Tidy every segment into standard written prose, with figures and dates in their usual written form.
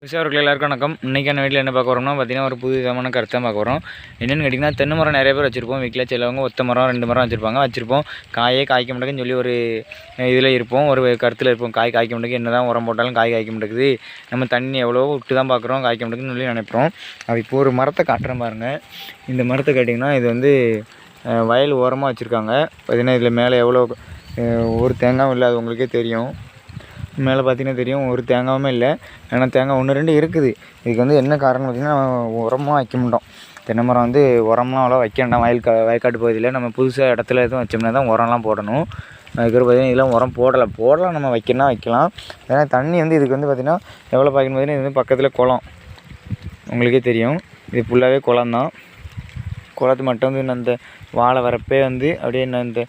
விவசாயிகள் எல்லாருக்கும் வணக்கம். இன்றைக்கான வீட்டில் என்ன பார்க்க வரோம்னா பார்த்தீங்கன்னா ஒரு புது விதமான கருத்தை பார்க்க வரோம். என்னென்னு கேட்டிங்கன்னா தென்னை மரம் நிறைய பேர் வச்சுருப்போம். வீட்டில் சிலவங்க ஒத்த மரம் 2 மரம் வச்சுருப்போம். காய்க்க மாட்டேங்குன்னு சொல்லி ஒரு இதில் இருப்போம், ஒரு கருத்தில் இருப்போம். காய்க்க மாட்டேங்குது, என்ன தான் உரம் போட்டாலும் காய்க்க மாட்டேங்குது, நம்ம தண்ணி எவ்வளோ விட்டு தான் பார்க்குறோம், காய்க்க மாட்டேங்குன்னு சொல்லி நினைப்போம். அது இப்போ ஒரு மரத்தை காட்டுறேன் பாருங்கள். இந்த மரத்தை கேட்டிங்கன்னா இது வந்து வயல் ஓரமாக வச்சுருக்காங்க. பார்த்தீங்கன்னா இதில் மேலே எவ்வளோ ஒரு தேங்காயும் இல்லை, அது உங்களுக்கே தெரியும். மேலே பார்த்தீங்கன்னா தெரியும், ஒரு தேங்காயுமே இல்லை. ஏன்னா தேங்காய் 1, 2 இருக்குது. இதுக்கு வந்து என்ன காரணம் பார்த்திங்கன்னா, உரமாக வைக்க மாட்டோம். தென்னை மரம் வந்து உரம்லாம் அவ்வளோ வைக்க வேண்டாம். வயக்காட்டு பகுதியில் நம்ம புதுசாக இடத்துல எதுவும் வச்சோம்னா தான் உரம்லாம் போடணும். அதுக்கு பார்த்திங்கன்னா இதெல்லாம் உரம் போடலாம், நம்ம வைக்கலாம். ஏன்னா தண்ணி வந்து இதுக்கு வந்து பார்த்திங்கன்னா எவ்வளோ பாய்க்கணும் பார்த்திங்கன்னா, இது வந்து பக்கத்தில் குளம், உங்களுக்கே தெரியும். இது ஃபுல்லாகவே குளம் தான். குளத்து மட்டும் வந்து அந்த வாழை வரப்பே வந்து அப்படியே இந்த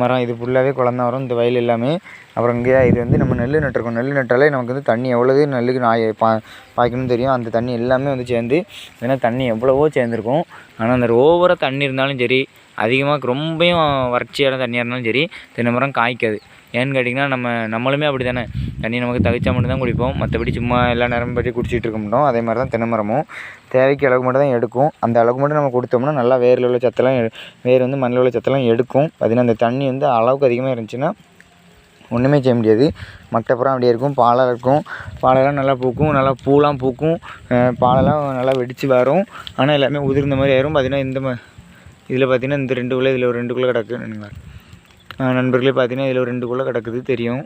மரம் இது ஃபுல்லாகவே குளம் வரும், இந்த வயல் எல்லாமே. அப்புறம் இங்கே இது வந்து நம்ம நெல் நட்டுருக்கோம். நெல் நட்டாலே நமக்கு வந்து தண்ணி எவ்வளவு நெல்லுக்கு பாய்க்கணும்னு தெரியும். அந்த தண்ணி எல்லாமே வந்து சேர்ந்து ஏன்னா தண்ணி எவ்வளவோ சேர்ந்துருக்கும். ஆனால் அந்த ஓவராக தண்ணி இருந்தாலும் சரி, அதிகமாக ரொம்பவும் வறட்சியான தண்ணியாக இருந்தாலும் சரி, தென்னை மரம் காய்க்காது. ஏன்னு கேட்டிங்கன்னா நம்மளுமே அப்படி தானே, தண்ணி நமக்கு தவிச்சா மட்டும் தான் குடிப்போம். மற்றபடி சும்மா எல்லா நேரமும் பற்றி குடிச்சிட்டு இருக்க மாட்டோம். அதே மாதிரி தான் தென்னை மரமும் தேவைக்கு அளவுக்கு மட்டும் தான் எடுக்கும். அந்த அளவுக்கு மட்டும் நம்ம கொடுத்தோம்னா நல்லா வேரில் உள்ள சத்தெல்லாம் வேர் வந்து மண்ணில் உள்ள சத்தெல்லாம் எடுக்கும். பார்த்திங்கன்னா அந்த தண்ணி வந்து அளவுக்கு அதிகமாக இருந்துச்சுன்னா ஒன்றுமே செய்ய முடியாது. மட்டப்புறம் அப்படியே இருக்கும். பாலெல்லாம் நல்லா பூக்கும், நல்லா பூலாம் பூக்கும். பாலெல்லாம் நல்லா வெடித்து வரும். ஆனால் எல்லாமே உதிர்ந்த மாதிரி ஆயிரும். பார்த்திங்கன்னா இதில் பார்த்திங்கன்னா இந்த 2 குலை, இதில் ஒரு 2 குலை கிடக்கு. நண்பர்களே பார்த்திங்கன்னா இதில் ஒரு 2 குலை கிடக்குது தெரியும்.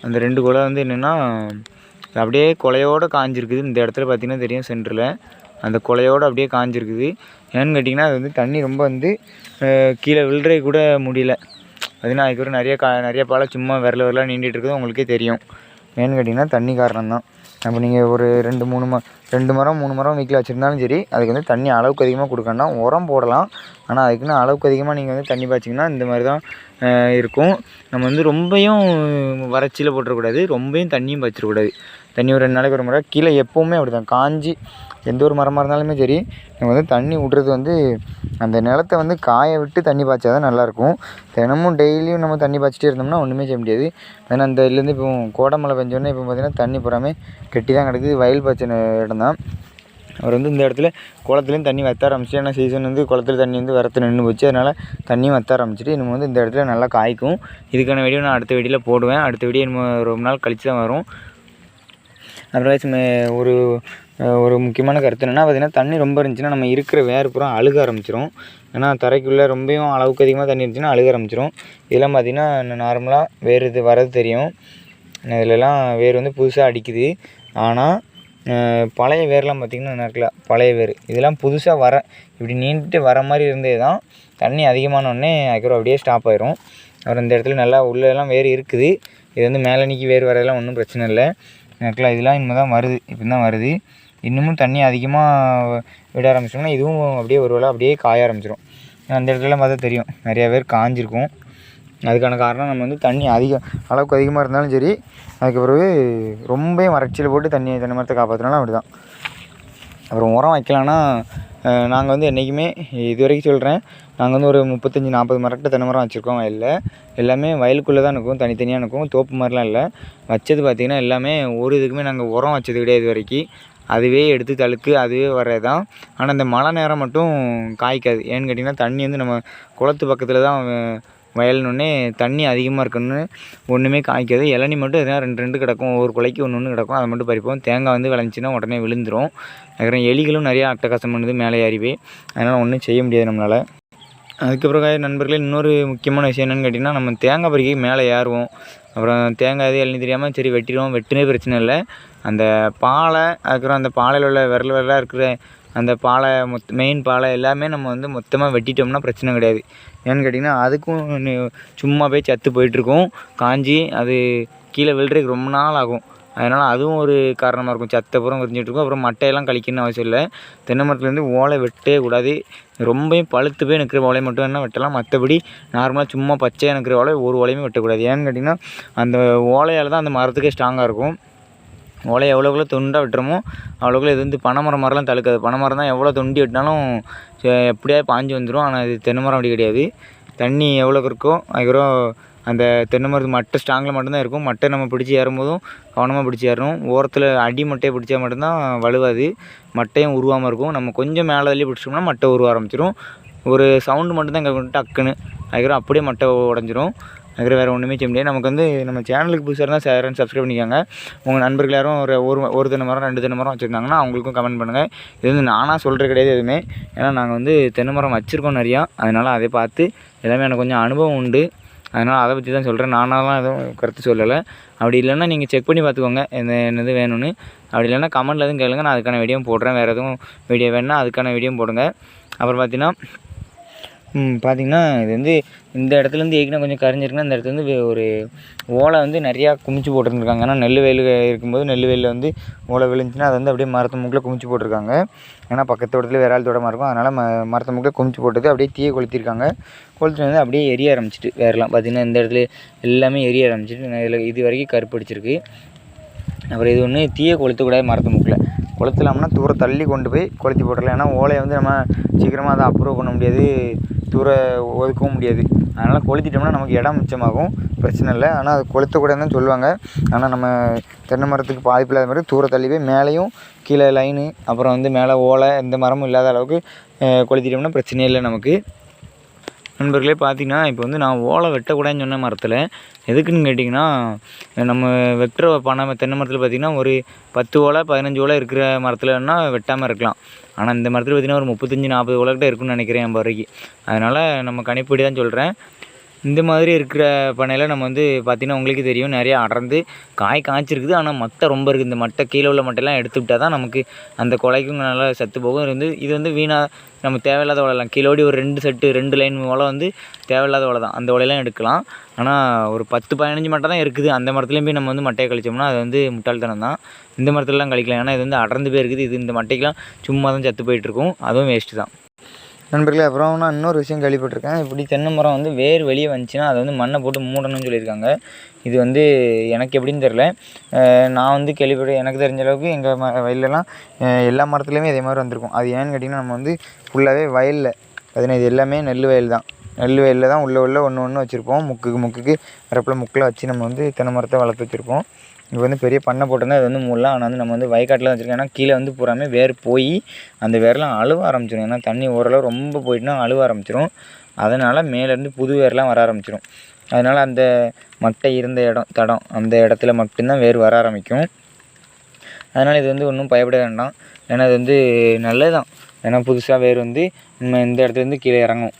அந்த 2 குலை வந்து என்னென்னா அப்படியே குலையோடு காஞ்சிருக்குது. இந்த இடத்துல பார்த்திங்கன்னா தெரியும், சென்டரில் அந்த குலையோடு அப்படியே காஞ்சிருக்குது. ஏன்னு கேட்டிங்கன்னா அது வந்து தண்ணி ரொம்ப வந்து கீழே விழுறே கூட முடியல. பார்த்திங்கன்னா அதுக்கப்புறம் நிறைய பாலை சும்மா விரலாக நீண்டிகிட்டு இருக்குது, உங்களுக்கே தெரியும். ஏன்னு கேட்டிங்கன்னா தண்ணி காரணம் தான். அப்போ நீங்கள் ஒரு 2 மரம் 3 மரம் வீட்டில் வச்சுருந்தாலும் சரி, அதுக்கு வந்து தண்ணி அளவுக்கு அதிகமாக கொடுக்கணும். உரம் போடலாம், ஆனால் அதுக்குன்னு அளவுக்கு அதிகமாக நீங்கள் வந்து தண்ணி பாய்ச்சிங்கன்னா இந்த மாதிரி தான் இருக்கும். நம்ம வந்து ரொம்பையும் வறட்சியில் போட்டுறக்கூடாது, ரொம்பையும் தண்ணியும் பாய்ச்சிடக்கூடாது. தண்ணி ஒரு 2 நாளைக்கு ஒரு முறை. கீழே எப்போவுமே அப்படி தான் காஞ்சி எந்த ஒரு மரமாக இருந்தாலுமே சரி, நம்ம வந்து தண்ணி விட்றது வந்து அந்த நிலத்தை வந்து காய விட்டு தண்ணி பாய்ச்சா தான் நல்லாயிருக்கும். தினமும் டெய்லியும் நம்ம தண்ணி பாய்ச்சிட்டே இருந்தோம்னா ஒன்றுமே செய்ய முடியாது. ஏன்னா இந்த இதுலேருந்து இப்போ கோடை மழை பெஞ்சோடனே இப்போ பார்த்திங்கன்னா தண்ணி பூராமே கெட்டி தான் கிடக்குது. வயல் பாய்ச்சின இடம் தான். அவர் வந்து இந்த இடத்துல குளத்துலேயும் தண்ணி வற்ற ஆரம்பிச்சு. ஏன்னா சீசன் வந்து குளத்துல தண்ணி வந்து வரத்து நின்று போச்சு. அதனால் தண்ணியும் வற்ற ஆரம்பிச்சிட்டு நம்ம வந்து இந்த இடத்துல நல்லா காய்க்கும். இதுக்கான வீடியோ நான் அடுத்த வீடியோவில் போடுவேன். அடுத்த வீடியோ நம்ம ரொம்ப நாள் கழித்து தான் வரும். அப்புறம் ஒரு முக்கியமான கருத்து என்னென்னா பார்த்திங்கன்னா, தண்ணி ரொம்ப இருந்துச்சுன்னா நம்ம இருக்கிற வேர் பூரா அழுக ஆரம்பிச்சிடும். ஏன்னா தரைக்குள்ளே ரொம்பவும் அளவுக்கு அதிகமாக தண்ணி இருந்துச்சுன்னா அழுக ஆரம்பிச்சிடும். இதெல்லாம் பார்த்திங்கன்னா நார்மலாக வேர் இது வரது தெரியும். இதிலெல்லாம் வேர் வந்து புதுசாக அடிக்குது. ஆனால் பழைய வேர்லாம் பார்த்திங்கன்னா இருக்குல்ல, பழைய வேர் இதெல்லாம் புதுசாக இப்படி நீண்டுட்டு வர மாதிரி இருந்தே தான் தண்ணி அதிகமானோடனே அதுக்கப்புறம் அப்படியே ஸ்டாப் ஆயிரும். அப்புறம் இந்த இடத்துல நல்லா உள்ளெல்லாம் வேர் இருக்குது. இது வந்து மேலே நீக்கி வேர் வரதெல்லாம் ஒன்றும் பிரச்சனை இல்லை. இருக்குல்ல, இதெல்லாம் இனிமேல் தான் வருது, இப்போ தான் வருது. இன்னமும் தண்ணி அதிகமாக விட ஆரம்பிச்சோம்னா இதுவும் அப்படியே ஒரு வேளை அப்படியே காய ஆரம்பிச்சிடும். அந்த இடத்துலலாம் பார்த்தா தெரியும், நிறையா பேர் காஞ்சிருக்கும். அதுக்கான காரணம் நம்ம வந்து தண்ணி அளவுக்கு அதிகமாக இருந்தாலும் சரி, அதுக்கு பிறகு ரொம்ப வறட்சியில் போட்டு தென்னை மரத்தை காப்பாற்றினாலும் அப்படி தான். அப்புறம் உரம் வைக்கலான்னா நாங்கள் வந்து என்றைக்குமே இது வரைக்கும் சொல்கிறேன், நாங்கள் வந்து ஒரு 35-40 மரக்கிட்ட தென்னை மரம் வச்சுருக்கோம் வயலில். எல்லாமே வயலுக்குள்ளே தான் இருக்கும், தனித்தனியாக இருக்கும், தோப்பு மாதிரிலாம் இல்லை. வச்சது பார்த்திங்கன்னா எல்லாமே ஒரு இதுக்குமே நாங்கள் உரம் வச்சது கிடையாது இது வரைக்கும். அதுவே எடுத்து தழுக்கு அதுவே வர்றது தான். ஆனால் இந்த மழை நேரம் மட்டும் காய்க்காது. ஏன்னு கேட்டிங்கன்னா தண்ணி வந்து நம்ம குளத்து பக்கத்தில் தான் வயல்னோடனே தண்ணி அதிகமாக இருக்குன்னு ஒன்றுமே காய்க்காது. இளநீ மட்டும் எதனா 2 கிடக்கும், ஒவ்வொரு குலைக்கு ஒன்று கிடக்கும், அதை மட்டும் பறிப்போம். தேங்காய் வந்து விளைஞ்சின்னா உடனே விழுந்துடும். அதுக்கப்புறம் எலிகளும் நிறையா அட்டகாசம் பண்ணுது மேலே ஏறிவே, அதனால் ஒன்றும் செய்ய முடியாது நம்மளால். அதுக்கப்புறம் நண்பர்களே இன்னொரு முக்கியமான விஷயம் என்னென்னு கேட்டிங்கன்னா, நம்ம தேங்காய் பறிக்க மேலே ஏறுவோம். அப்புறம் தேங்காய் எது இளநீ தெரியாமல் சரி வெட்டிடுவோம். வெட்டுனே பிரச்சனை இல்லை. அந்த பாலை, அதுக்கப்புறம் அந்த பாலையில் உள்ள விரலாக இருக்கிற அந்த பாலை மெயின் பாலை எல்லாமே நம்ம வந்து மொத்தமாக வெட்டிட்டோம்னா பிரச்சனை கிடையாது. ஏன்னு கேட்டிங்கன்னா அதுக்கும் சும்மா போய் சத்து போயிட்டுருக்கும், காஞ்சி அது கீழே விழுறதுக்கு ரொம்ப நாள் ஆகும். அதனால் அதுவும் ஒரு காரணமாக இருக்கும். சத்தை பூரா விரிஞ்சிட்ருக்கும். அப்புறம் மட்டையெல்லாம் கழிக்கணும்னு அவசியம் இல்லை. தென்னை மரத்துலேருந்து ஓலை வெட்டவே கூடாது. ரொம்பவும் பழுத்து போய் நிற்கிற ஓலையை மட்டும் என்ன வெட்டலாம். மற்றபடி நார்மலாக சும்மா பச்சையாக நிற்கிற ஓலை ஒரு ஓலையுமே வெட்டக்கூடாது. ஏன்னு கேட்டிங்கன்னா அந்த ஓலையால் தான் அந்த மரத்துக்கே ஸ்ட்ராங்காக இருக்கும். ஓலை எவ்வளோக்குள்ள துண்டாக வெட்டுறமோ அவ்வளோக்குள்ள இது வந்து பனைமரம் மாதிரிலாம் தழுக்காது. பனைமரம் தான் எவ்வளோ தொண்டி வெட்டினாலும் எப்படியாவது பாஞ்சு வந்துடும். ஆனால் இது தென்னை மரம் அப்படி கிடையாது. தண்ணி எவ்வளோக்கு இருக்கோ அதுக்கப்புறம் அந்த தென்னை மரத்து மட்டை ஸ்ட்ராங்கில் மட்டும்தான் இருக்கும். மட்டை நம்ம பிடிச்சி ஏறும்போதும் கவனமாக பிடிச்சி ஏறணும். ஓரத்தில் அடி மட்டையை பிடிச்சா மட்டும்தான் வழுவாது, மட்டையும் உருவாமல் இருக்கும். நம்ம கொஞ்சம் மேலே தள்ளி பிடிச்சோம்னா மட்டை உருவ ஆரம்பிச்சிடும். ஒரு சவுண்டு மட்டும்தான் கேட்கும் டக்குன்னு, அதுக்கப்புறம் அப்படியே மட்டை உடஞ்சிரும். அதுக்கப்புறம் வேறு ஒன்றுமே செய்ய முடியாது. நமக்கு வந்து நம்ம சேனலுக்கு புதுசாக இருந்தால் ஷேர் அண்ட் சப்ஸ்கிரைப் பண்ணிக்கோங்க. உங்கள் நண்பர்கள் யாரும் ஒரு தென்னை மரம் 2 தென்னை மரம் வச்சுருந்தாங்கன்னா அவங்களுக்கும் கமெண்ட் பண்ணுங்கள். இது வந்து நானாக சொல்கிறது கிடையாது எதுவுமே, ஏன்னா நாங்கள் வந்து தென்னை மரம் வச்சுருக்கோம் நிறையா. அதனால் அதை பார்த்து எல்லாமே எனக்கு கொஞ்சம் அனுபவம் உண்டு. அதனால் அதை பற்றி தான் சொல்கிறேன். நானாலாம் எதுவும் கருத்து சொல்லலை. அப்படி இல்லைன்னா நீங்கள் செக் பண்ணி பார்த்துக்கோங்க என்னது வேணும்னு. அப்படி இல்லைன்னா கமெண்ட்டில் எதுவும் கேளுங்க, நான் அதுக்கான வீடியோவும் போடுறேன். வேறு எதுவும் வீடியோ வேணுன்னா அதுக்கான வீடியோவும் போடுங்க. அப்புறம் பார்த்திங்கன்னா இது வந்து இந்த இடத்துலேருந்து ஏற்கனவே கொஞ்சம் கரைஞ்சிருக்குன்னா இந்த இடத்துல வந்து ஒரு ஓலை வந்து நிறையா குமிச்சு போட்டுருந்துருக்காங்க. ஏன்னா நெல் வயல் இருக்கும்போது நெல் வயலில் வந்து ஓலை விழுந்துச்சுன்னா அதை வந்து அப்படியே மரத்து மூக்கில் குமிச்சு போட்டிருக்காங்க. ஏன்னா பக்கத்து இடத்துல வேற ஆள் தோட்டமாக இருக்கும், அதனால் மரத்து மூக்கில் குமிச்சு போட்டது அப்படியே தீயை கொளுத்திருக்காங்க. கொளுத்துட்டு வந்து அப்படியே எரிய ஆரம்பிச்சிட்டு வேறெல்லாம் பார்த்திங்கன்னா இந்த இடத்துல எல்லாமே எரிய ஆரம்பிச்சிட்டு இதில் இது வரைக்கும் கருப்பு அடிச்சிருக்கு. அப்புறம் இது ஒன்று தீயை கொளுத்தக்கூடாது, மரத்து மூக்கில் கொளுத்தலாம்னா தூரம் தள்ளி கொண்டு போய் கொளுத்தி போட்டுடலாம். ஏன்னா ஓலையை வந்து நம்ம சீக்கிரமாக அதை அப்ரூவ் பண்ண முடியாது, ஒதுக்கவும் முடியாது. அதனால் கொளுத்திட்டோம்னா நமக்கு இடம் மிச்சமாகும், பிரச்சனை இல்லை. ஆனால் அது கொளுத்தக்கூடாதுன்னு தான் சொல்லுவாங்க. ஆனால் நம்ம தென்னை மரத்துக்கு பாதிப்பு இல்லாத மாதிரி தூரம் தள்ளி போய் மேலேயும் கீழே லைனு அப்புறம் வந்து மேலே ஓலை எந்த மரமும் இல்லாத அளவுக்கு கொளுத்திட்டோம்னா பிரச்சனையே இல்லை நமக்கு. நண்பர்களே பார்த்திங்கன்னா இப்போ வந்து நான் ஓலை வெட்டக்கூடாதுன்னு சொன்ன மரத்தில் எதுக்குன்னு கேட்டிங்கன்னா, நம்ம வெட்டுற தென்னை மரத்தில் பார்த்திங்கன்னா ஒரு 10 ஓலை 15 ஓலை இருக்கிற மரத்துலன்னா வெட்டாமல் இருக்கலாம். ஆனால் இந்த மரத்தில் பார்த்திங்கன்னா ஒரு 35-40 ஓலை கிட்ட இருக்குன்னு நினைக்கிறேன் என் வரைக்கும். அதனால் நம்ம கணிப்படி தான் சொல்கிறேன். இந்த மாதிரி இருக்கிற பண்ணையில் நம்ம வந்து பார்த்திங்கன்னா உங்களுக்கே தெரியும் நிறையா அடர்ந்து காய்ச்சிருக்குது. ஆனால் மட்டை ரொம்ப இருக்குது. இந்த மட்டை கீழே உள்ள மட்டையெல்லாம் எடுத்து விட்டால் தான் நமக்கு அந்த கொலைக்கும் நல்லா சத்து போகும். இது வந்து வீணாக நம்ம தேவையில்லாத ஓலைலாம் கீழோடி ஒரு 2 லைன் ஓலை வந்து தேவையில்லாத ஓலை தான், அந்த ஓலையெல்லாம் எடுக்கலாம். ஆனால் ஒரு 10-15 மட்டை தான் இருக்குது. அந்த மரத்துலேயும் போய் நம்ம வந்து மட்டையை கழிச்சோம்னா அது வந்து முட்டாள்தனம் தான். இந்த மரத்துலலாம் கழிக்கலாம், ஏன்னா இது வந்து அடர்ந்து போய் இருக்குது. இது இந்த மட்டைக்கெலாம் சும்மா தான் சத்து போயிட்டுருக்கும், அதுவும் வேஸ்ட்டு தான் நண்பர்களே. அப்புறம் நான் இன்னொரு விஷயம் கேள்விப்பட்டிருக்கேன். இப்படி தென்னை மரம் வந்து வேர் வெளியே வந்துச்சுன்னா அதை வந்து மண்ணை போட்டு மூடணும்னு சொல்லியிருக்காங்க. இது வந்து எனக்கு எப்படின்னு தெரில. நான் வந்து எனக்கு தெரிஞ்ச அளவுக்கு எங்கள் வயல்லலாம் எல்லா மரத்துலேயுமே இதே மாதிரி வந்திருக்கும். அது ஏன்னு கேட்டிங்கன்னா, நம்ம வந்து ஃபுல்லாகவே வயலில் பார்த்தீங்கன்னா இது எல்லாமே நெல் வயல் தான். நெல் வயலில் தான் உள்ள ஒன்று வச்சுருப்போம். முக்குக்கு வரப்பில் முக்கில் வச்சு நம்ம வந்து தென்னை மரத்தை வளர்த்து வச்சுருப்போம். இப்போ வந்து பெரிய பண்ணை போட்டோம்னா அது வந்து மூடலாம். ஆனால் வந்து நம்ம வந்து வயக்காட்டில் தான் வச்சுருக்கோம். ஏன்னா கீழே வந்து பூராமே வேர் போய் அந்த வேர்லாம் அழுவ ஆரம்பிச்சிடும். ஏன்னா தண்ணி ஓரளவு ரொம்ப போயிட்டுனா அழுவ ஆரம்பிச்சிடும். அதனால் மேலேருந்து புது வேர்லாம் வர ஆரம்பிச்சிடும். அதனால் அந்த மட்டை இருந்த தடம் அந்த இடத்துல மட்டும்தான் வேர் வர ஆரம்பிக்கும். அதனால் இது வந்து ஒன்றும் பயப்பட வேண்டாம். ஏன்னா இது வந்து நல்லது தான். ஏன்னா புதுசாக வேர் வந்து நம்ம இந்த இடத்துலேருந்து கீழே இறங்கும்.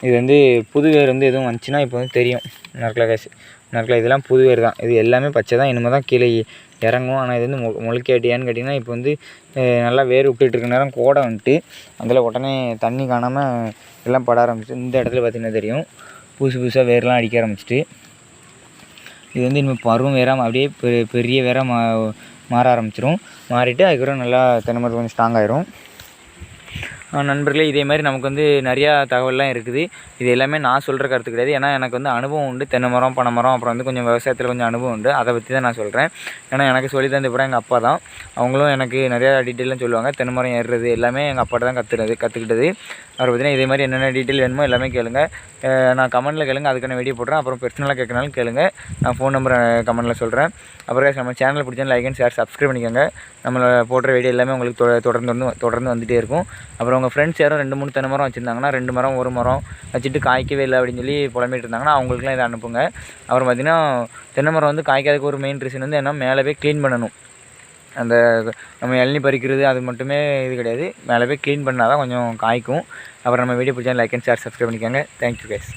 இது வந்து புது வேர் வந்து எதுவும் வந்துச்சுன்னா இப்போ வந்து தெரியும். நற்கலை இதெல்லாம் புது வேர் தான். இது எல்லாமே பச்சை தான். இனிமேல் தான் கீழே இறங்கும். ஆனால் இது வந்து முளைக்காட்டியான்னு கேட்டிங்கன்னா, இப்போ வந்து நல்லா வேர் விட்டுட்டு இருக்க நேரம் கோடை வந்துட்டு அதில் உடனே தண்ணி காணாமல் எல்லாம் பட ஆரம்பிச்சு. இந்த இடத்துல பார்த்திங்கன்னா தெரியும் புதுசாக வேர்லாம் அடிக்க ஆரம்பிச்சிட்டு. இது வந்து இனிமேல் பருவம் வேறாக அப்படியே பெரிய வேறாக மாற ஆரம்பிச்சிடும். மாறிட்டு அதுக்கப்புறம் நல்லா தென்னை மரம் கொஞ்சம் ஸ்ட்ராங் ஆயிரும். நண்பர்களே, இதே மாதிரி நமக்கு வந்து நிறையா தகவல்லாம் இருக்குது. இது எல்லாமே நான் சொல்கிற கருத்து கிடையாது. ஏன்னா எனக்கு வந்து அனுபவம் உண்டு. தென்னை மரம், பனை மரம், அப்புறம் வந்து கொஞ்சம் விவசாயத்தில் கொஞ்சம் அனுபவம் உண்டு. அதை பற்றி தான் நான் சொல்கிறேன். ஏன்னா எனக்கு சொல்லி தந்த அப்புறம் எங்கள் அப்பா தான். அவங்களும் எனக்கு நிறையா டீட்டெயிலாம் சொல்லுவாங்க. தென்னை மரம் ஏறுறது எல்லாமே எங்கள் அப்பாட்ட தான் கற்றுக்கிட்டது. அவரை பார்த்தீங்கன்னா இதே மாதிரி என்னென்ன டீட்டெயில் வேணுமோ எல்லாமே கேளுங்க. நான் கமெண்ட்டில் கேளுங்க, அதுக்கான வீடியோ போடுறேன். அப்புறம் பர்சனலாக கேட்கனாலும் கேளுங்க, நான் ஃபோன் நம்பரை கமெண்ட்டில் சொல்கிறேன். அப்புறம் நம்ம சேனலில் பிடிச்சா லைக் அண்ட் ஷேர் சப்ஸ்கிரைப் பண்ணிக்கோங்க. நம்மளை போடுற வீடியோ எல்லாமே உங்களுக்கு தொடர்ந்து வந்துகிட்டே இருக்கும். அப்புறம் உங்கள் ஃப்ரெண்ட்ஸ் யாரும் 2-3 தென்னை மரம் வச்சுருந்தாங்கன்னா 2 மரம் 1 மரம் வச்சுட்டு காய்க்கவே இல்லை அப்படின்னு சொல்லி புலம்பிட்டு இருந்தாங்கன்னா அவங்களுக்குலாம் இதை அனுப்புங்க. அப்புறம் பார்த்திங்கன்னா தென்னை மரம் வந்து காய்க்காததுக்கு ஒரு மெயின் ரீசன் வந்து என்ன, மேலே போய் க்ளீன் பண்ணணும். அந்த நம்ம இளநீ பறிக்கிறது அது மட்டுமே இது கிடையாது, மேலே போய் க்ளீன் பண்ணால் தான் கொஞ்சம் காய்க்கும். அப்புறம் நம்ம வீடியோ பிடிச்சா லைக் அண்ட் ஷேர் சப்ஸ்கிரைப் பண்ணிக்கோங்க. Thank you guys.